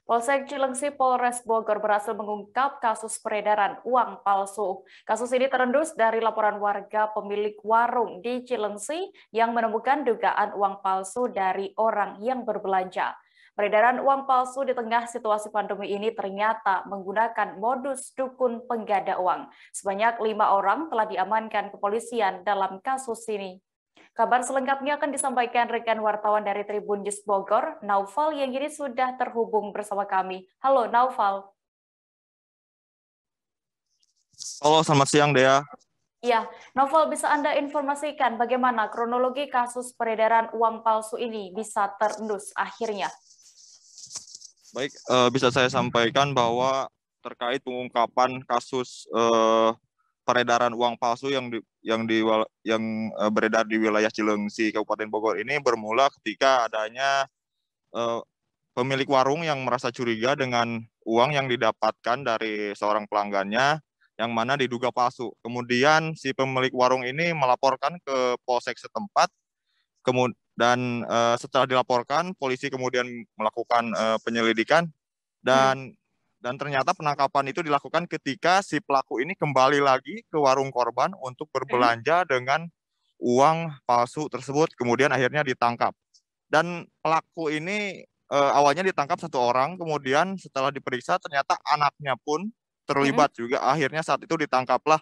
Polsek Cilengsi Polres Bogor berhasil mengungkap kasus peredaran uang palsu. Kasus ini terendus dari laporan warga pemilik warung di Cilengsi yang menemukan dugaan uang palsu dari orang yang berbelanja. Peredaran uang palsu di tengah situasi pandemi ini ternyata menggunakan modus dukun pengganda uang. Sebanyak 5 orang telah diamankan kepolisian dalam kasus ini. Kabar selengkapnya akan disampaikan rekan wartawan dari Tribun News Bogor, Naufal, yang kini sudah terhubung bersama kami. Halo Naufal. Halo, selamat siang Dea. Ya, Naufal, bisa Anda informasikan bagaimana kronologi kasus peredaran uang palsu ini bisa terendus akhirnya? Baik, bisa saya sampaikan bahwa terkait pengungkapan kasus peredaran uang palsu yang beredar di wilayah Cilengsi, Kabupaten Bogor ini bermula ketika adanya pemilik warung yang merasa curiga dengan uang yang didapatkan dari seorang pelanggannya yang mana diduga palsu. Kemudian si pemilik warung ini melaporkan ke polsek setempat, dan setelah dilaporkan, polisi kemudian melakukan penyelidikan dan ternyata penangkapan itu dilakukan ketika si pelaku ini kembali lagi ke warung korban untuk berbelanja dengan uang palsu tersebut, kemudian akhirnya ditangkap. Dan pelaku ini awalnya ditangkap 1 orang, kemudian setelah diperiksa ternyata anaknya pun terlibat juga. Akhirnya saat itu ditangkaplah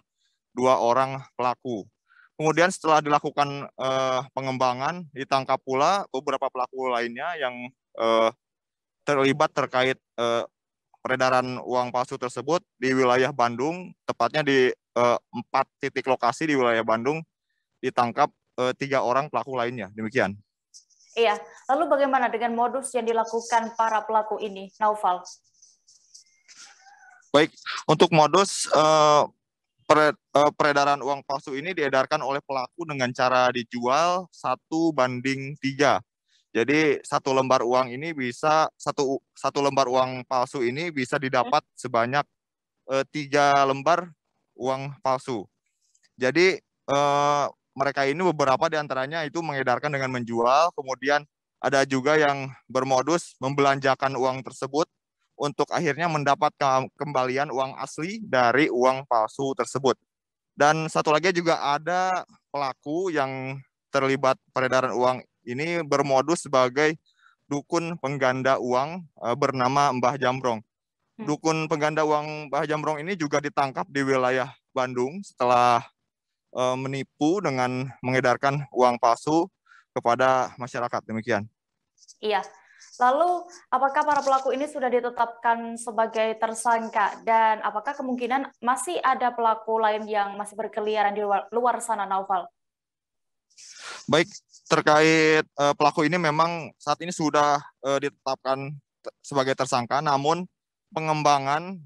2 orang pelaku. Kemudian setelah dilakukan pengembangan, ditangkap pula beberapa pelaku lainnya yang terlibat terkait peredaran uang palsu tersebut di wilayah Bandung, tepatnya di 4 titik lokasi di wilayah Bandung, ditangkap 3 orang pelaku lainnya. Demikian. Iya, lalu bagaimana dengan modus yang dilakukan para pelaku ini, Naufal? Baik, untuk modus peredaran uang palsu ini diedarkan oleh pelaku dengan cara dijual 1:3. Jadi satu lembar uang palsu ini bisa didapat sebanyak 3 lembar uang palsu. Jadi mereka ini beberapa diantaranya itu mengedarkan dengan menjual, kemudian ada juga yang bermodus membelanjakan uang tersebut untuk akhirnya mendapat kembalian uang asli dari uang palsu tersebut. Dan satu lagi juga ada pelaku yang terlibat peredaran uang ini bermodus sebagai dukun pengganda uang bernama Mbah Jambrong. Dukun pengganda uang Mbah Jambrong ini juga ditangkap di wilayah Bandung setelah menipu dengan mengedarkan uang palsu kepada masyarakat. Demikian. Iya. Lalu, apakah para pelaku ini sudah ditetapkan sebagai tersangka dan apakah kemungkinan masih ada pelaku lain yang masih berkeliaran di luar sana, Naufal? Baik, terkait pelaku ini memang saat ini sudah ditetapkan sebagai tersangka, namun pengembangan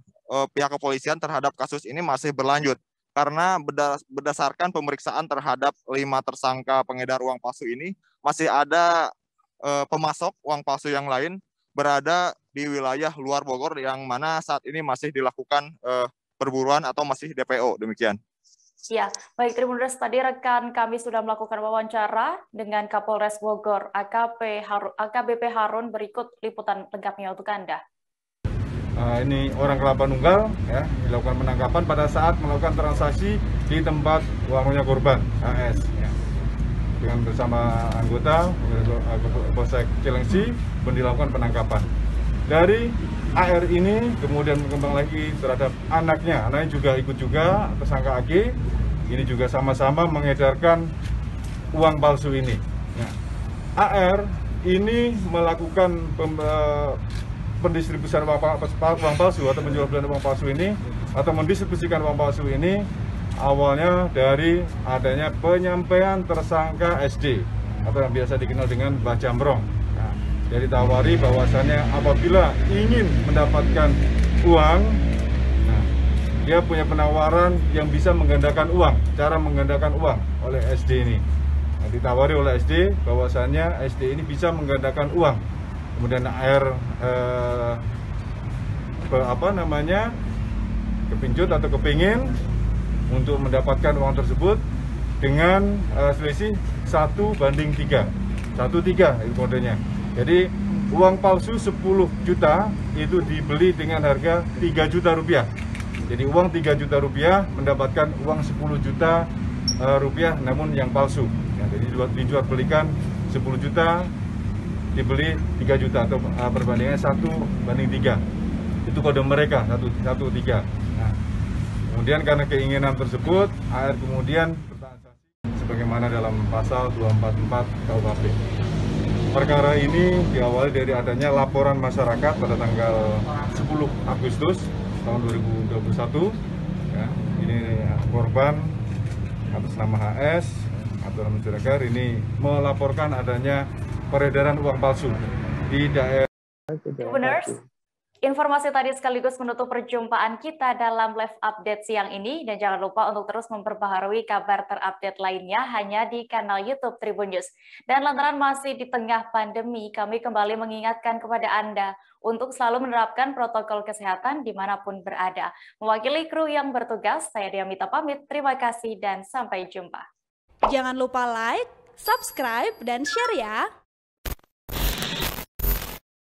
pihak kepolisian terhadap kasus ini masih berlanjut karena berdasarkan pemeriksaan terhadap 5 tersangka pengedar uang palsu ini masih ada pemasok uang palsu yang lain berada di wilayah luar Bogor yang mana saat ini masih dilakukan perburuan atau masih DPO. Demikian. Ya, baik Tribuners, tadi rekan kami sudah melakukan wawancara dengan Kapolres Bogor, AKBP Harun. Berikut liputan lengkapnya untuk Anda. Ini orang Kelapa Nunggal ya, dilakukan penangkapan pada saat melakukan transaksi di tempat warungnya korban AS ya. Dengan bersama anggota Polsek Cilengsi dilakukan penangkapan. Dari AR ini kemudian berkembang lagi terhadap anaknya juga ikut juga, tersangka AG ini juga sama-sama mengedarkan uang palsu ini. Ya. AR ini melakukan pendistribusian uang palsu atau menjual belian uang palsu ini atau mendistribusikan uang palsu ini awalnya dari adanya penyampaian tersangka SD atau yang biasa dikenal dengan Mbah Jambrong. Nah, jadi ditawari bahwasannya apabila ingin mendapatkan uang, nah, dia punya penawaran yang bisa menggandakan uang, cara menggandakan uang oleh SD ini. Nah, ditawari oleh SD bahwasannya SD ini bisa menggandakan uang. Kemudian AR kepincut atau kepingin untuk mendapatkan uang tersebut dengan selisih 1:3, 1:3 itu kodenya. Jadi uang palsu 10 juta itu dibeli dengan harga 3 juta rupiah. Jadi uang 3 juta rupiah mendapatkan uang 10 juta rupiah namun yang palsu. Ya, jadi dijual belikan 10 juta dibeli 3 juta atau perbandingannya 1:3. Itu kode mereka 1:3. Nah, kemudian karena keinginan tersebut, AR kemudian bertahan sebagaimana dalam pasal 244 KUHP. Perkara ini diawali dari adanya laporan masyarakat pada tanggal 10 Agustus tahun 2021. Ya, ini korban atas nama HS atau nama Siregar ini melaporkan adanya peredaran uang palsu di daerah. Tribuners, informasi tadi sekaligus menutup perjumpaan kita dalam live update siang ini, dan jangan lupa untuk terus memperbaharui kabar terupdate lainnya hanya di kanal YouTube Tribun News. Dan lantaran masih di tengah pandemi, kami kembali mengingatkan kepada Anda untuk selalu menerapkan protokol kesehatan dimanapun berada. Mewakili kru yang bertugas, saya Diamita pamit. Terima kasih dan sampai jumpa. Jangan lupa like, subscribe, dan share ya!